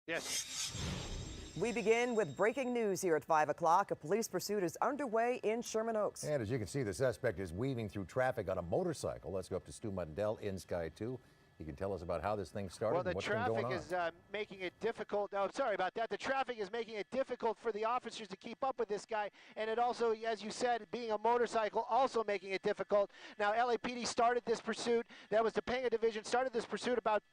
Yes. We begin with breaking news here at 5 o'clock. A police pursuit is underway in Sherman Oaks. And as you can see, the suspect is weaving through traffic on a motorcycle. Let's go up to Stu Mundell in Sky 2. He can tell us about how this thing started and what's been going on. Well, the traffic is making it difficult. Oh, sorry about that. The traffic is making it difficult for the officers to keep up with this guy. And it also, as you said, being a motorcycle, also making it difficult. Now, LAPD started this pursuit. That was Topanga Division started this pursuit about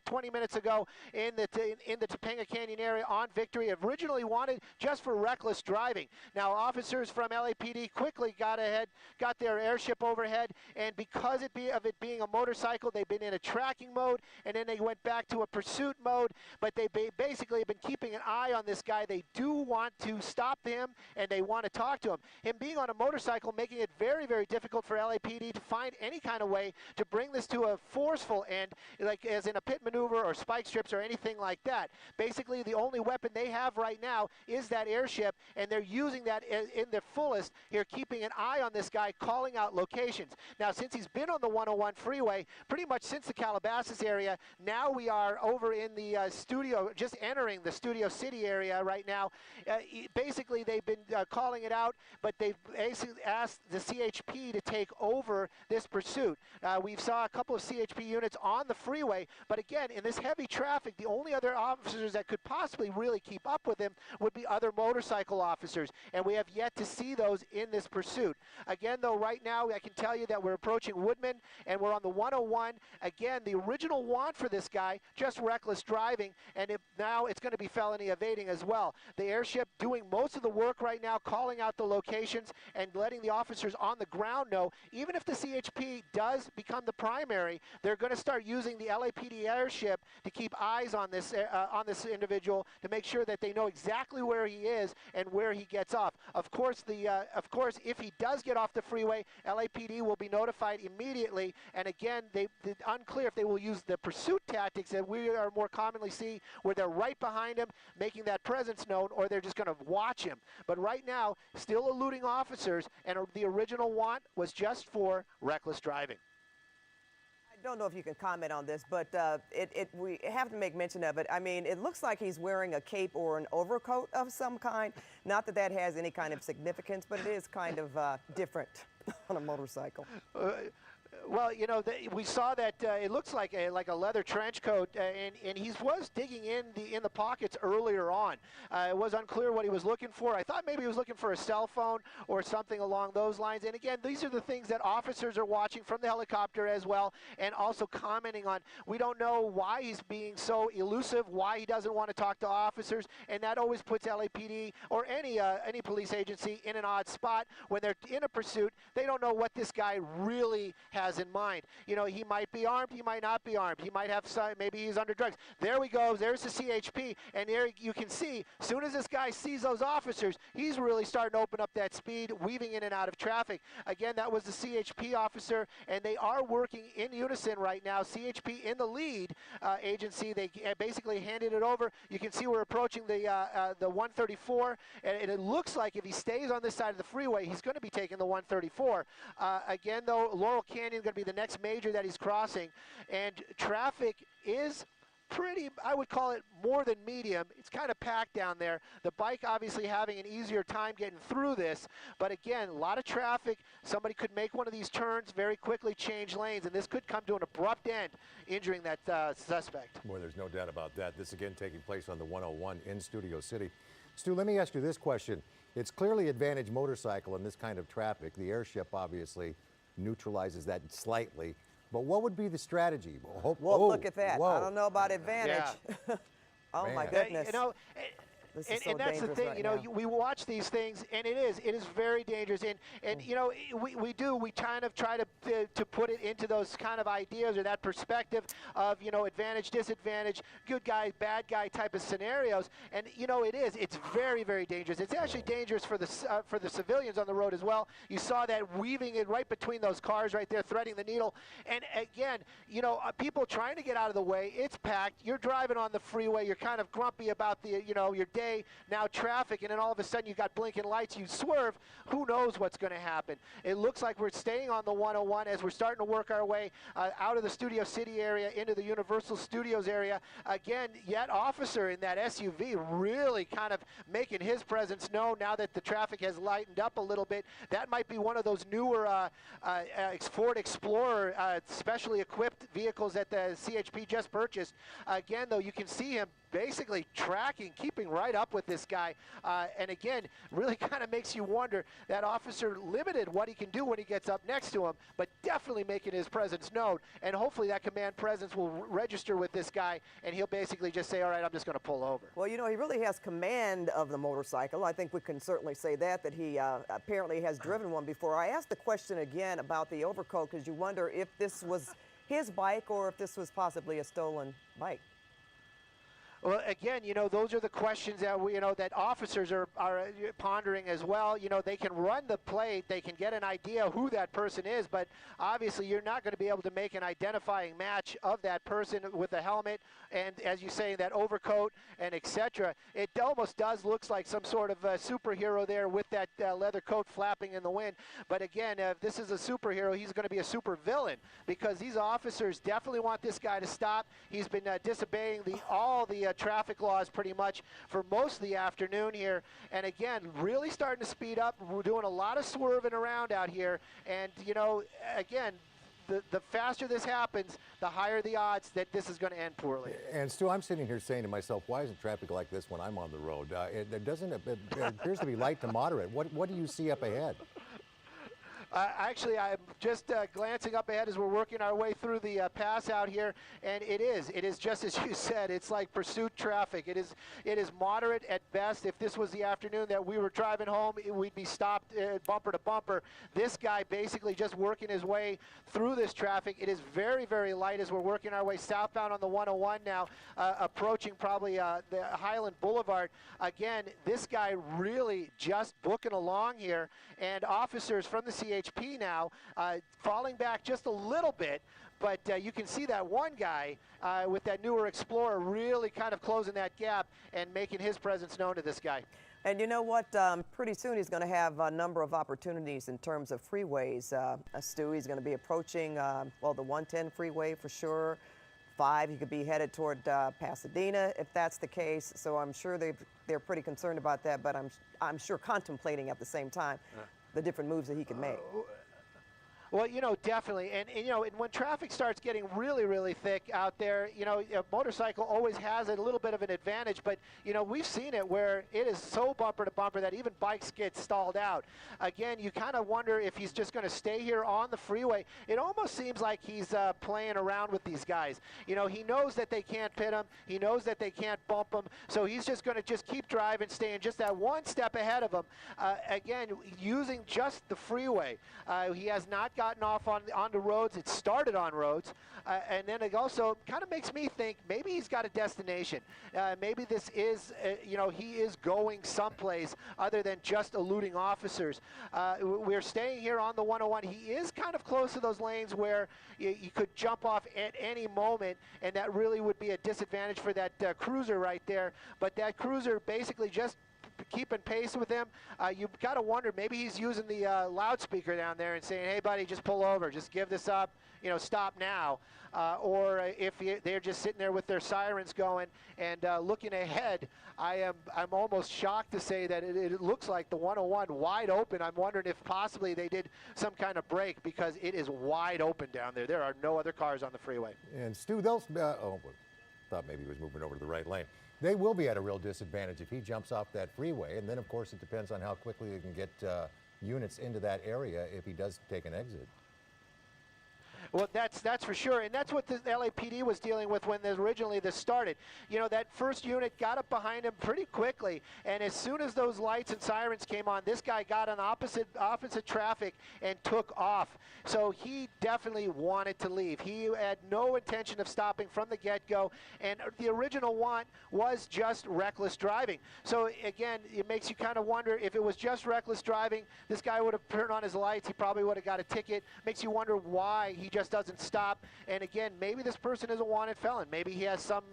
20 minutes ago in the Topanga Canyon area on Victory. Originally wanted just for reckless driving. Now, officers from LAPD quickly got ahead, got their airship overhead, and because of it being a motorcycle, they've been in a tracking mode, and then they went back to a pursuit mode, but they basically have been keeping an eye on this guy. They do want to stop him, and they want to talk to him. Him being on a motorcycle making it very, very difficult for LAPD to find any kind of way to bring this to a forceful end, like as in a pit maneuver or spike strips or anything like that. Basically, the only weapon they have right now is that airship, and they're using that in their fullest here, keeping an eye on this guy, calling out locations. Now, since he's been on the 101 freeway pretty much since the Calabasas area, now we are over in the studio, just entering the Studio City area right now. Basically, they've been calling it out, but they've basically asked the CHP to take over this pursuit. We saw a couple of CHP units on the freeway, but again, in this heavy traffic, the only other officers that could possibly really keep up with him would be other motorcycle officers, and we have yet to see those in this pursuit. Again, though, right now, I can tell you that we're approaching Woodman, and we're on the 101. Again, the original want for this guy, just reckless driving, and now it's going to be felony evading as well. The airship doing most of the work right now, calling out the locations and letting the officers on the ground know, even if the CHP does become the primary, they're going to start using the LAPD airship to keep eyes on this individual to make sure that they know exactly where he is and where he gets off. Of course, if he does get off the freeway, LAPD will be notified immediately, and again, it's unclear if they will use the pursuit tactics that we are more commonly see, where they're right behind him, making that presence known, or they're just going to watch him. But right now, still eluding officers, and the original want was just for reckless driving. I don't know if you can comment on this, but we have to make mention of it. I mean, it looks like he's wearing a cape or an overcoat of some kind. Not that that has any kind of significance, but it is kind of different on a motorcycle. Well, you know, we saw that it looks like a leather trench coat, and he was digging in the pockets earlier on. It was unclear what he was looking for. I thought maybe he was looking for a cell phone or something along those lines. And again, these are the things that officers are watching from the helicopter as well, and also commenting on. We don't know why he's being so elusive, why he doesn't want to talk to officers, and that always puts LAPD or any police agency in an odd spot when they're in a pursuit. They don't know what this guy really has in mind. You know, he might be armed, he might not be armed, he might have some, maybe he's under drugs. There we go, there's the CHP, and there you can see, as soon as this guy sees those officers, he's really starting to open up that speed, weaving in and out of traffic. Again, that was the CHP officer, and they are working in unison right now. CHP in the lead agency, they basically handed it over. You can see we're approaching the 134, and it looks like if he stays on this side of the freeway, he's going to be taking the 134. Again, though, Laurel Canyon going to be the next major that he's crossing, and traffic is pretty, I would call it more than medium. It's kind of packed down there. The bike obviously having an easier time getting through this, but again, a lot of traffic. Somebody could make one of these turns, very quickly change lanes, and this could come to an abrupt end, injuring that suspect. Boy, there's no doubt about that. This again taking place on the 101 in Studio City. Stu, let me ask you this question. It's clearly advantage motorcycle in this kind of traffic. The airship obviously neutralizes that slightly. But what would be the strategy? Well, look at that. Whoa. I don't know about advantage. Yeah. Oh, man. My goodness. You know, and that's the thing, right, you know, we watch these things, and it is very dangerous. And you know, we kind of try to put it into those kind of ideas or that perspective of, you know, advantage, disadvantage, good guy, bad guy type of scenarios. And you know, it's very, very dangerous. It's actually dangerous for the civilians on the road as well. You saw that weaving it right between those cars right there, threading the needle. And again, you know, people trying to get out of the way. It's packed. You're driving on the freeway. You're kind of grumpy about the, you know, your day day, now traffic, and then all of a sudden you got blinking lights, you swerve, who knows what's going to happen. It looks like we're staying on the 101 as we're starting to work our way out of the Studio City area into the Universal Studios area. Again, yet officer in that SUV really kind of making his presence known now that the traffic has lightened up a little bit. That might be one of those newer Ford Explorer specially equipped vehicles that the CHP just purchased. Again, though, you can see him basically tracking, keeping right up with this guy. And again, really kind of makes you wonder, that officer limited what he can do when he gets up next to him, but definitely making his presence known. And hopefully that command presence will register with this guy, and he'll basically just say, all right, I'm just going to pull over. Well, you know, he really has command of the motorcycle. I think we can certainly say that he apparently has driven one before. I asked the question again about the overcoat because you wonder if this was his bike or if this was possibly a stolen bike. Well, again, you know, those are the questions that that officers are pondering as well. You know, they can run the plate, they can get an idea who that person is, but obviously you're not going to be able to make an identifying match of that person with a helmet and, as you say, that overcoat and etc. It almost does looks like some sort of superhero there with that leather coat flapping in the wind. But again, if this is a superhero, he's going to be a super villain, because these officers definitely want this guy to stop. He's been disobeying all the traffic laws pretty much for most of the afternoon here, and again, really starting to speed up. We're doing a lot of swerving around out here, and you know, again, the faster this happens, the higher the odds that this is going to end poorly. And Stu, I'm sitting here saying to myself, why isn't traffic like this when I'm on the road? It appears to be light to moderate. What do you see up ahead? Actually, I'm just glancing up ahead as we're working our way through the pass out here, and it is just as you said. It's like pursuit traffic. It is moderate at best. If this was the afternoon that we were driving home, we'd be stopped bumper to bumper. This guy basically just working his way through this traffic. It is very, very light as we're working our way southbound on the 101 now, approaching probably the Highland Boulevard. Again, this guy really just booking along here, and officers from the CHP now falling back just a little bit, but you can see that one guy with that newer Explorer really kind of closing that gap and making his presence known to this guy. And you know what? Pretty soon he's going to have a number of opportunities in terms of freeways. Stu, he's going to be approaching, well, the 110 freeway for sure. 5, he could be headed toward Pasadena if that's the case. So I'm sure they're pretty concerned about that, but I'm sure contemplating at the same time the different moves that he could make. Well, you know, definitely. And you know, and when traffic starts getting really, really thick out there, you know, a motorcycle always has a little bit of an advantage. But, you know, we've seen it where it is so bumper to bumper that even bikes get stalled out. Again, you kind of wonder if he's just going to stay here on the freeway. It almost seems like he's playing around with these guys. You know, he knows that they can't pit him. He knows that they can't bump him. So he's just going to just keep driving, staying just that one step ahead of him. Again, using just the freeway. He has not gotten off onto roads. It started on roads, and then it also kind of makes me think maybe he's got a destination. Maybe this is, you know, he is going someplace other than just eluding officers. We're staying here on the 101. He is kind of close to those lanes where you could jump off at any moment, and that really would be a disadvantage for that cruiser right there. But that cruiser basically just keeping pace with him. You've got to wonder, maybe he's using the loudspeaker down there and saying, hey buddy, just pull over, just give this up, you know, stop now. Or if they're just sitting there with their sirens going and looking ahead, I'm almost shocked to say that it looks like the 101 wide open. I'm wondering if possibly they did some kind of break, because it is wide open down there. There are no other cars on the freeway. And Stu, they'll, thought maybe he was moving over to the right lane. They will be at a real disadvantage if he jumps off that freeway, and then of course it depends on how quickly they can get units into that area if he does take an exit. Well, that's for sure, and that's what the LAPD was dealing with when originally this started. You know, that first unit got up behind him pretty quickly, and as soon as those lights and sirens came on, this guy got on opposite traffic and took off. So he definitely wanted to leave. He had no intention of stopping from the get-go, and the original want was just reckless driving. So again, it makes you kind of wonder, if it was just reckless driving, this guy would have turned on his lights, he probably would have got a ticket. Makes you wonder why he just doesn't stop. And again, maybe this person is a wanted felon. Maybe he has some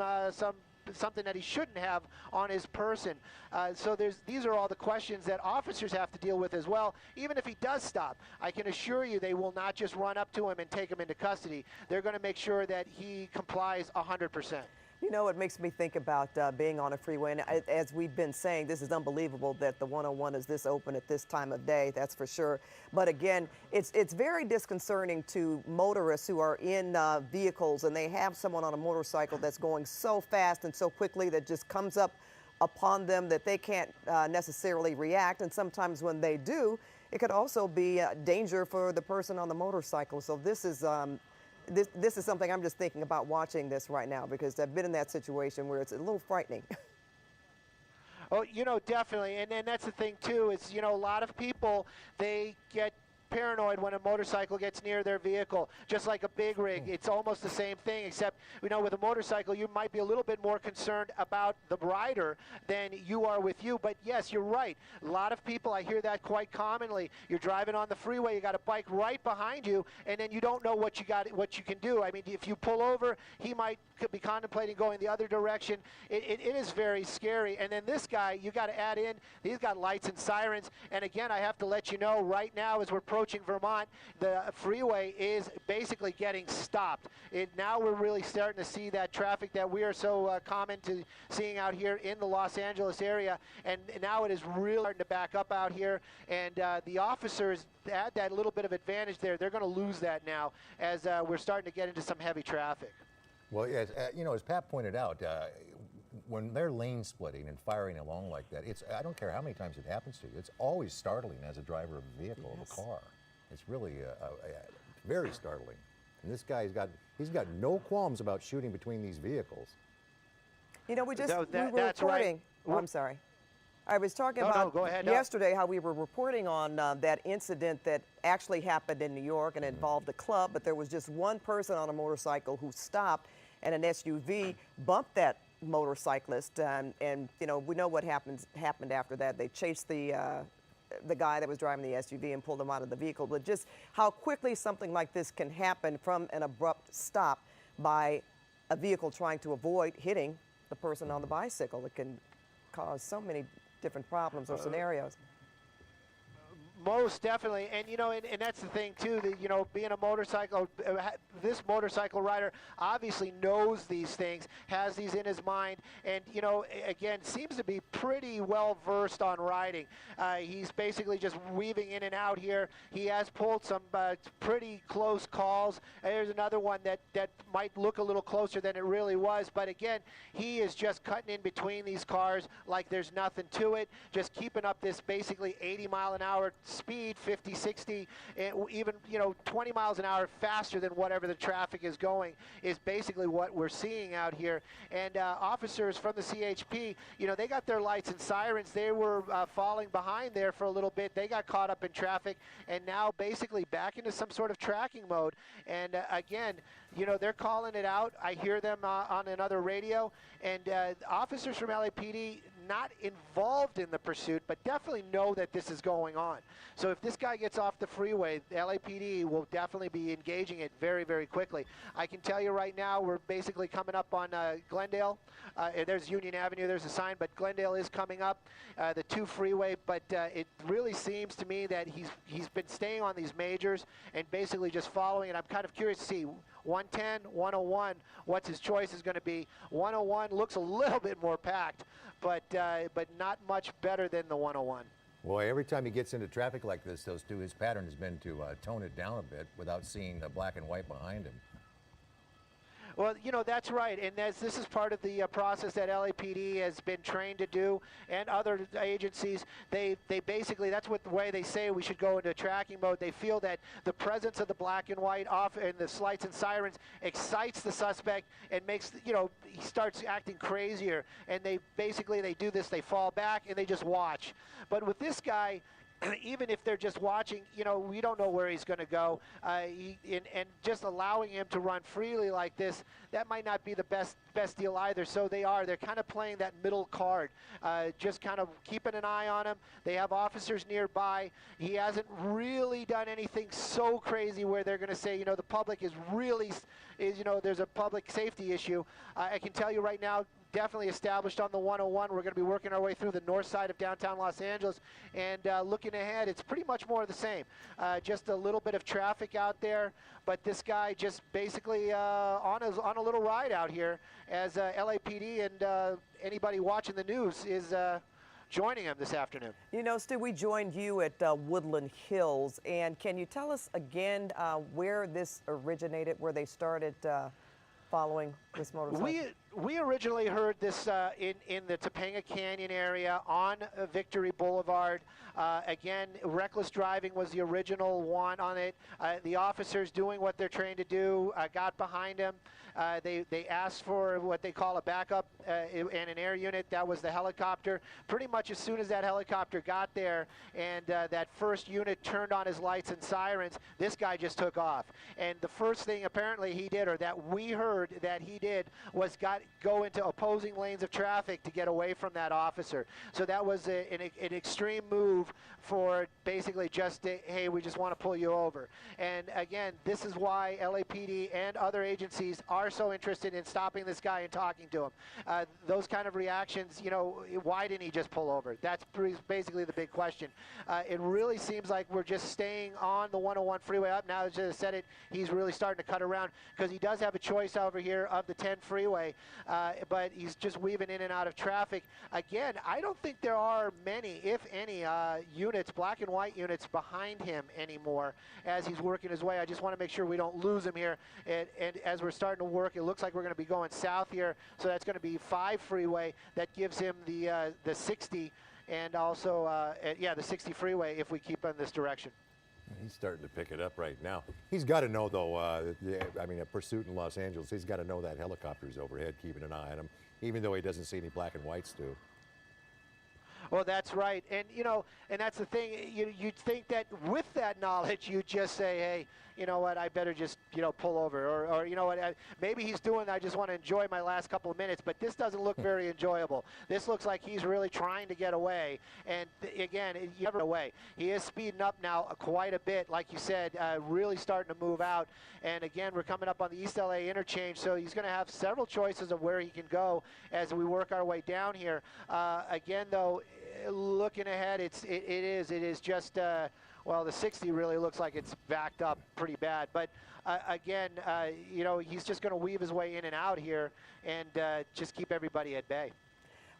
something that he shouldn't have on his person. So these are all the questions that officers have to deal with as well. Even if he does stop, I can assure you they will not just run up to him and take him into custody. They're going to make sure that he complies 100%. You know, it makes me think about being on a freeway. And as we've been saying, this is unbelievable that the 101 is this open at this time of day, that's for sure. But again, it's very disconcerting to motorists who are in vehicles and they have someone on a motorcycle that's going so fast and so quickly that just comes up upon them that they can't necessarily react. And sometimes when they do, it could also be danger for the person on the motorcycle. So this is this is something I'm just thinking about watching this right now, because I've been in that situation where it's a little frightening. Oh, you know, definitely. And that's the thing, too, is, you know, a lot of people, they get paranoid when a motorcycle gets near their vehicle, just like a big rig. It's almost the same thing, except, you know, with a motorcycle, you might be a little bit more concerned about the rider than you are with you. But yes, you're right. A lot of people, I hear that quite commonly. You're driving on the freeway, you got a bike right behind you, and then you don't know what you can do. I mean, if you pull over, he might be contemplating going the other direction. It is very scary. And then this guy, you got to add in, he's got lights and sirens. And again, I have to let you know right now, as we're approaching Vermont, the freeway is basically getting stopped. Now we're really starting to see that traffic that we are so common to seeing out here in the Los Angeles area, and now it is really starting to back up out here, and the officers had that little bit of advantage there. They're going to lose that now as we're starting to get into some heavy traffic. Well, yes, you know, as Pat pointed out, when they're lane splitting and firing along like that, I don't care how many times it happens to you, it's always startling as a driver of a vehicle, of a car. It's really very startling. And this guy, he's got no qualms about shooting between these vehicles. You know, we were that's reporting. right. Oh, I'm sorry. I was talking about yesterday how we were reporting on that incident that actually happened in New York and involved a club, but there was just one person on a motorcycle who stopped, and an SUV bumped that motorcyclist, and you know, we know what happened after that. They chased the guy that was driving the SUV and pulled him out of the vehicle. But just how quickly something like this can happen from an abrupt stop by a vehicle trying to avoid hitting the person on the bicycle, it can cause so many different problems or scenarios. Most definitely, and you know, and that's the thing too. That, you know, being a motorcycle, this motorcycle rider obviously knows these things, has these in his mind, and you know, again, seems to be pretty well versed on riding. He's basically just weaving in and out here. He has pulled some pretty close calls. There's another one that might look a little closer than it really was, but again, he is just cutting in between these cars like there's nothing to it. Just keeping up this basically 80-mile-an-hour speed, 50, 60, and even, you know, 20 miles an hour faster than whatever the traffic is going is basically what we're seeing out here. And officers from the CHP, you know, they got their lights and sirens. They were falling behind there for a little bit. They got caught up in traffic and now basically back into some sort of tracking mode. And again, you know, they're calling it out. I hear them on another radio. And officers from LAPD not involved in the pursuit, but definitely know that this is going on. So if this guy gets off the freeway, the LAPD will definitely be engaging it very, very quickly. I can tell you right now, we're basically coming up on Glendale. There's Union Avenue, there's a sign, but Glendale is coming up, the 2 freeway, but it really seems to me that he's been staying on these majors and basically just following it. I'm kind of curious to see 110, 101, what's his choice is going to be. 101 looks a little bit more packed, but not much better than the 101. Well, every time he gets into traffic like this, his pattern has been to tone it down a bit without seeing the black and white behind him. Well, you know, that's right, and this is part of the process that LAPD has been trained to do, and other agencies. They basically, that's what the way they say we should go into tracking mode. They feel that the presence of the black and white off and the lights and sirens excites the suspect and makes, you know, he starts acting crazier. And they do this, they fall back and they just watch. But with this guy, even if they're just watching, you know, we don't know where he's going to go. And just allowing him to run freely like this, that might not be the best deal either. So they're kind of playing that middle card, just kind of keeping an eye on him. They have officers nearby. He hasn't really done anything so crazy where they're going to say, you know, the public is really, you know, there's a public safety issue. I can tell you right now, definitely established on the 101. We're going to be working our way through the north side of downtown Los Angeles, and looking ahead, it's pretty much more of the same. Just a little bit of traffic out there, but this guy just basically on a little ride out here as LAPD and anybody watching the news is joining him this afternoon. You know, Stu, we joined you at Woodland Hills, and can you tell us again where this originated, where they started following this motorcycle? We originally heard this in the Topanga Canyon area on Victory Boulevard. Again, reckless driving was the original one on it. The officers doing what they're trained to do got behind him. They asked for what they call a backup and an air unit. That was the helicopter. Pretty much as soon as that helicopter got there and that first unit turned on his lights and sirens, this guy just took off. And the first thing apparently he did, or that we heard that he did, was go into opposing lanes of traffic to get away from that officer. So that was an extreme move for basically just, hey, we just want to pull you over. And again, this is why LAPD and other agencies are so interested in stopping this guy and talking to him. Those kind of reactions, you know, why didn't he just pull over? That's basically the big question. It really seems like we're just staying on the 101 freeway up. Now, as I said it, he's really starting to cut around because he does have a choice over here of the 10 freeway, but he's just weaving in and out of traffic. Again, I don't think there are many, if any, units, black and white units behind him anymore as he's working his way. I just want to make sure we don't lose him here. And as we're starting to work, it looks like we're going to be going south here, so that's going to be 5 freeway. That gives him the 60 and also, yeah, the 60 freeway if we keep in this direction. He's starting to pick it up right now. He's got to know, though, I mean, a pursuit in Los Angeles, he's got to know that helicopter's overhead, keeping an eye on him, even though he doesn't see any black and whites, too. Well, that's right. And, you know, and that's the thing. You'd think that with that knowledge, you'd just say, hey, you know what, I better just, you know, pull over. Or you know what, maybe he's doing, I just want to enjoy my last couple of minutes. But this doesn't look very enjoyable. This looks like he's really trying to get away. And, again, you never away. He is speeding up now quite a bit, like you said, really starting to move out. And, again, we're coming up on the East LA interchange, so he's going to have several choices of where he can go as we work our way down here. Again, though, looking ahead, it is just, well, the 60 really looks like it's backed up pretty bad. But again, you know, he's just going to weave his way in and out here and just keep everybody at bay.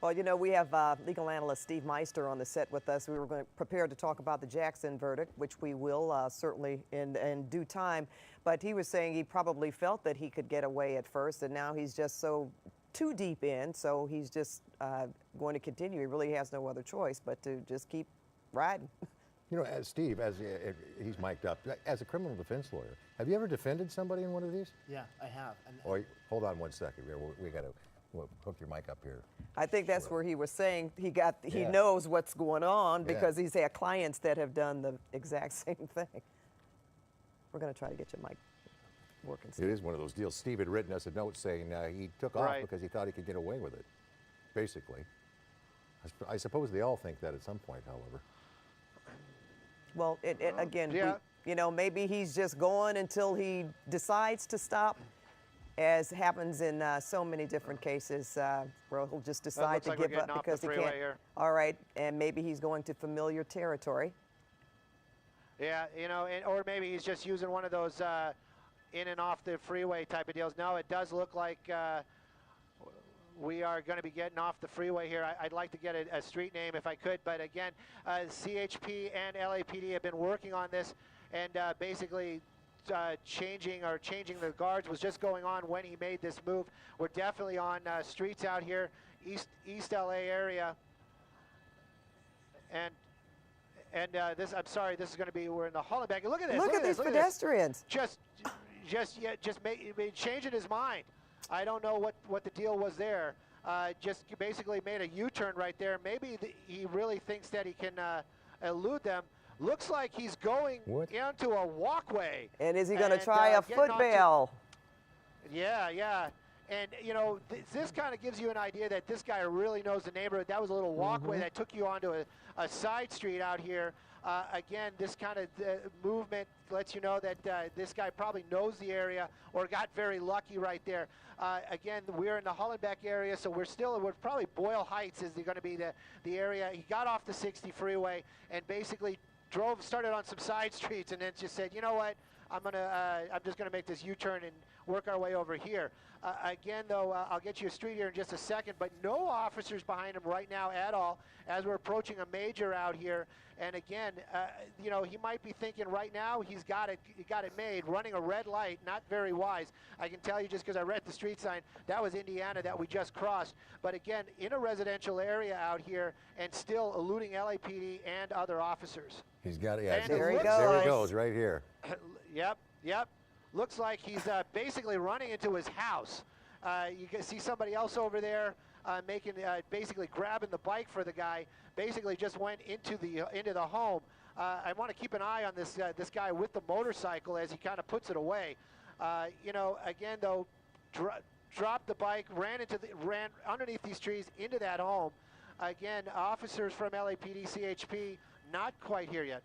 Well, you know, we have legal analyst Steve Meister on the set with us. We were prepared to talk about the Jackson verdict, which we will certainly in due time. But he was saying he probably felt that he could get away at first, and now he's just so too deep in, so he's just going to continue. He really has no other choice but to just keep riding. You know, as Steve, as he's mic'd up, as a criminal defense lawyer, have you ever defended somebody in one of these? Yeah, I have. Oh, hold on one second. We got to hook your mic up here. I think that's where he was saying he Yeah. knows what's going on because Yeah. he's had clients that have done the exact same thing. We're going to try to get your mic working. It is one of those deals. Steve had written us a note saying he took off because he thought he could get away with it, basically. I suppose they all think that at some point, however. Well, again, Yeah. you know, maybe he's just going until he decides to stop, as happens in so many different cases where he'll just decide to like we're give up getting off because the he freeway can't. here. All right, and maybe he's going to familiar territory. Yeah, you know, or maybe he's just using one of those in and off the freeway type of deals. No, it does look like we are going to be getting off the freeway here. I'd like to get a street name if I could, but again, CHP and LAPD have been working on this, and basically changing the guards was just going on when he made this move. We're definitely on streets out here, East LA area, and this, I'm sorry, this is going to be, we're in the Hollenbeck. Look at this. Look at these pedestrians. Just changing his mind. I don't know what the deal was there. Just basically made a U-turn right there. Maybe he really thinks that he can elude them. Looks like he's going into a walkway. And is he going to try a foot bail? Yeah. And, you know, this kind of gives you an idea that this guy really knows the neighborhood. That was a little walkway that took you onto a side street out here. Again, this kind of movement lets you know that this guy probably knows the area or got very lucky right there. Again, we're in the Hollenbeck area, so we're probably Boyle Heights is going to be the area. He got off the 60 freeway and basically started on some side streets, and then just said, you know what, I'm just gonna make this U-turn and work our way over here. Again, though, I'll get you a street here in just a second, but no officers behind him right now at all as we're approaching a major out here. And again, you know, he might be thinking right now he got it made, running a red light, not very wise. I can tell you just because I read the street sign, that was Indiana that we just crossed. But again, in a residential area out here and still eluding LAPD and other officers. He's got it. Yeah, And There he looks goes. there like- he goes, right here. Yep. Looks like he's basically running into his house. You can see somebody else over there basically grabbing the bike for the guy. Basically just went into the home. I want to keep an eye on this guy with the motorcycle as he kind of puts it away. You know, again though, dropped the bike, ran underneath these trees into that home. Again, officers from LAPD, CHP, not quite here yet.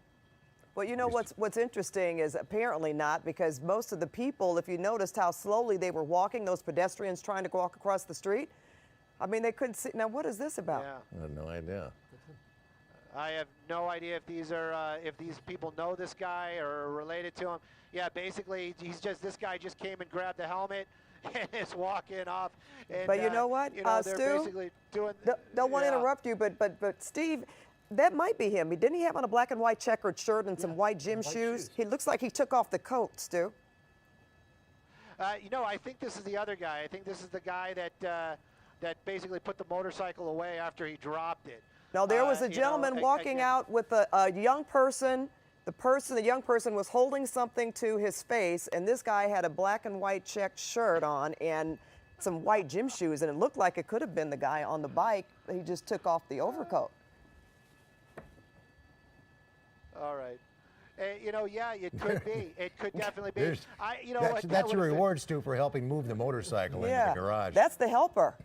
Well, you know what's interesting is apparently not, because most of the people, if you noticed how slowly they were walking, those pedestrians trying to walk across the street, I mean, they couldn't see. Now, what is this about? Yeah. I have no idea. I have no idea if these people know this guy or are related to him. Yeah, basically, this guy just came and grabbed the helmet and is walking off. And, But you know what, you know, they're Stu? basically doing. Don't want to yeah. interrupt you, but Steve, that might be him. Didn't he have on a black and white checkered shirt and some white gym shoes? He looks like he took off the coat, Stu. You know, I think this is the other guy. I think this is the guy that basically put the motorcycle away after he dropped it. Now, there was a You know, gentleman walking out with a young person. The young person was holding something to his face, and this guy had a black and white checked shirt on and some white gym shoes, and it looked like it could have been the guy on the bike. He just took off the overcoat. All right. You know, yeah, it could be. It could definitely be. There's- You know, that's that your would've been- reward, Stu, for helping move the motorcycle into Yeah, the garage. that's the helper.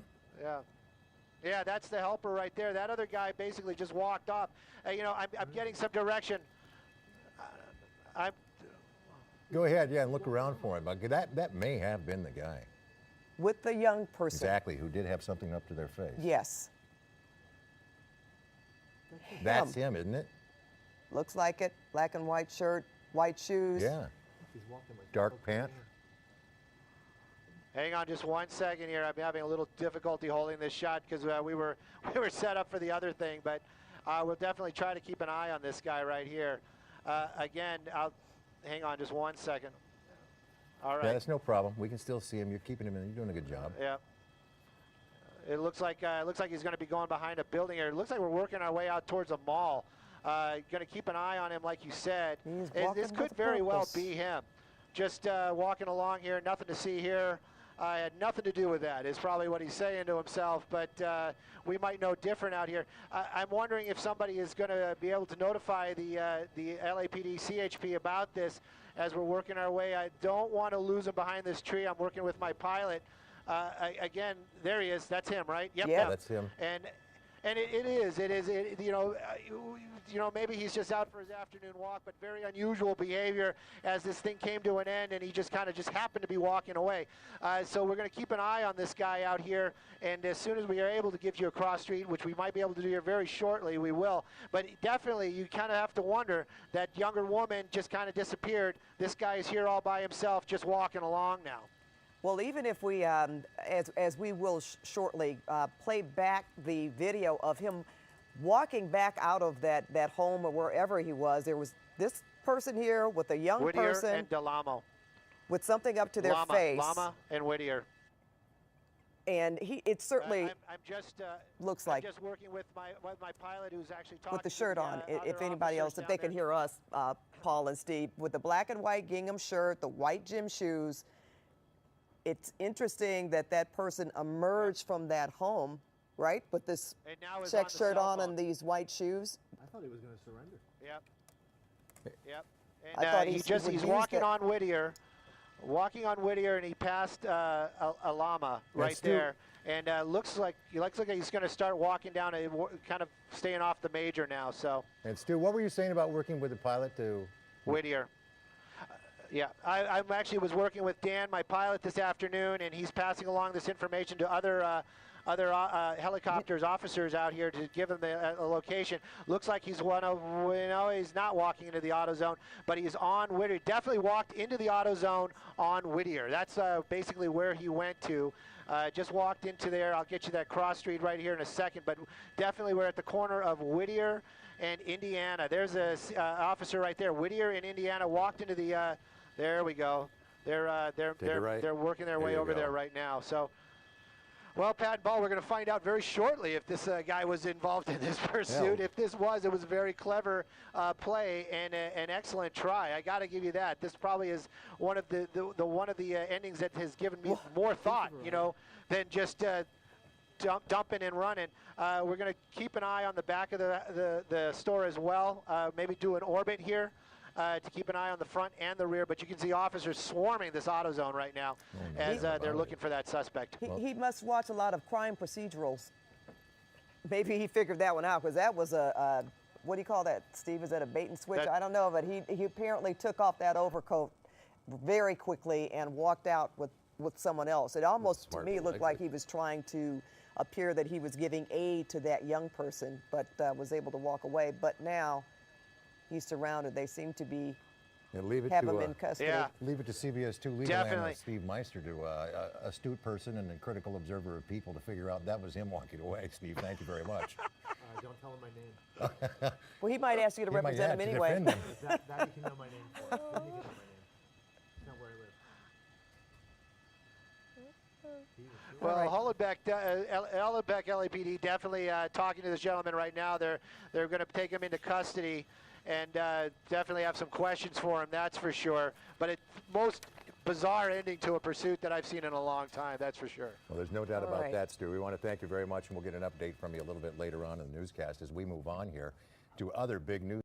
Yeah, that's the helper right there. That other guy basically just walked off. You know, I'm getting some direction. Go ahead, yeah, and look around for him. That may have been the guy. With the young person. Exactly, who did have something up to their face. Yes. That's him, isn't it? Looks like it. Black and white shirt, white shoes. Yeah. Dark pants. Hang on just 1 second here. I'm having a little difficulty holding this shot because we were set up for the other thing, but we'll definitely try to keep an eye on this guy right here. Again, hang on just 1 second. All right. Yeah, that's no problem. We can still see him. You're keeping him in. You're doing a good job. Yeah. It looks like he's going to be going behind a building here. It looks like we're working our way out towards a mall. Going to keep an eye on him, like you said. This could very well be him. Just walking along here, nothing to see here. I had nothing to do with that, is probably what he's saying to himself, but we might know different out here. I'm wondering if somebody is going to be able to notify the LAPD CHP about this as we're working our way. I don't want to lose him behind this tree. I'm working with my pilot. Again, there he is. That's him, right? Yep. Yeah. That's him. And it is, you know, maybe he's just out for his afternoon walk, but very unusual behavior as this thing came to an end and he just kind of happened to be walking away. So we're going to keep an eye on this guy out here, and as soon as we are able to give you a cross street, which we might be able to do here very shortly, we will. But definitely, you kind of have to wonder, that younger woman just kind of disappeared. This guy is here all by himself, just walking along now. Well, even if we, as we will shortly, play back the video of him walking back out of that home or wherever he was, there was this person here with a young Whittier person and DeLamo. with something up to their face. Lama and Whittier. And it certainly I'm just looks I'm like just working with my pilot who's actually talking with the shirt to on. other If anybody else, officers if they down can there. hear us, Paul and Steve, with the black and white gingham shirt, the white gym shoes. It's interesting that that person emerged from that home, right, with this And now is check on the shirt cell on phone. and these white shoes. I thought he was going to surrender. Yep. I thought And he he's would he's use walking that- on Whittier. walking on Whittier, and he passed Alama right Stu, there. And looks like he's going to start walking down, kind of staying off the major now. So. And Stu, what were you saying about working with the pilot to? Whittier. Yeah, I actually was working with Dan, my pilot, this afternoon, and he's passing along this information to other helicopters, officers out here to give them the location. Looks like he's he's not walking into the auto zone, but he's on Whittier. Definitely walked into the auto zone on Whittier. That's basically where he went to. Just walked into there. I'll get you that cross street right here in a second, but definitely we're at the corner of Whittier and Indiana. There's a officer right there. Whittier and Indiana walked into the. There we go. They're working their way over there right now. So, well, Pat and Ball, we're going to find out very shortly if this guy was involved in this pursuit. Yeah. If this it was a very clever play and an excellent try. I got to give you that. This probably is one of the endings that has given me more thought, than just. Dumping and running. We're going to keep an eye on the back of the store as well. Maybe do an orbit here to keep an eye on the front and the rear. But you can see officers swarming this auto zone right now as they're looking for that suspect. He must watch a lot of crime procedurals. Maybe he figured that one out, because that was a what do you call that, Steve? Is that a bait and switch? I don't know, but he apparently took off that overcoat very quickly and walked out with someone else. It almost, to me, looked like he was trying to appear that he was giving aid to that young person, but was able to walk away. But now he's surrounded. They seem to be have him in custody. Yeah. Leave it to CBS 2 legal analyst Steve Meister, to astute person and a critical observer of people, to figure out that was him walking away. Steve, thank you very much. Don't tell him my name. Well, he might ask you to represent him anyway. That you can know my name for. Then you can know my name. It's not where I live. Well, Hollenbeck LAPD definitely talking to this gentleman right now. They're going to take him into custody and definitely have some questions for him, that's for sure. But it's most bizarre ending to a pursuit that I've seen in a long time, that's for sure. Well, there's no doubt All about right. that, Stu. We want to thank you very much, and we'll get an update from you a little bit later on in the newscast as we move on here to other big news.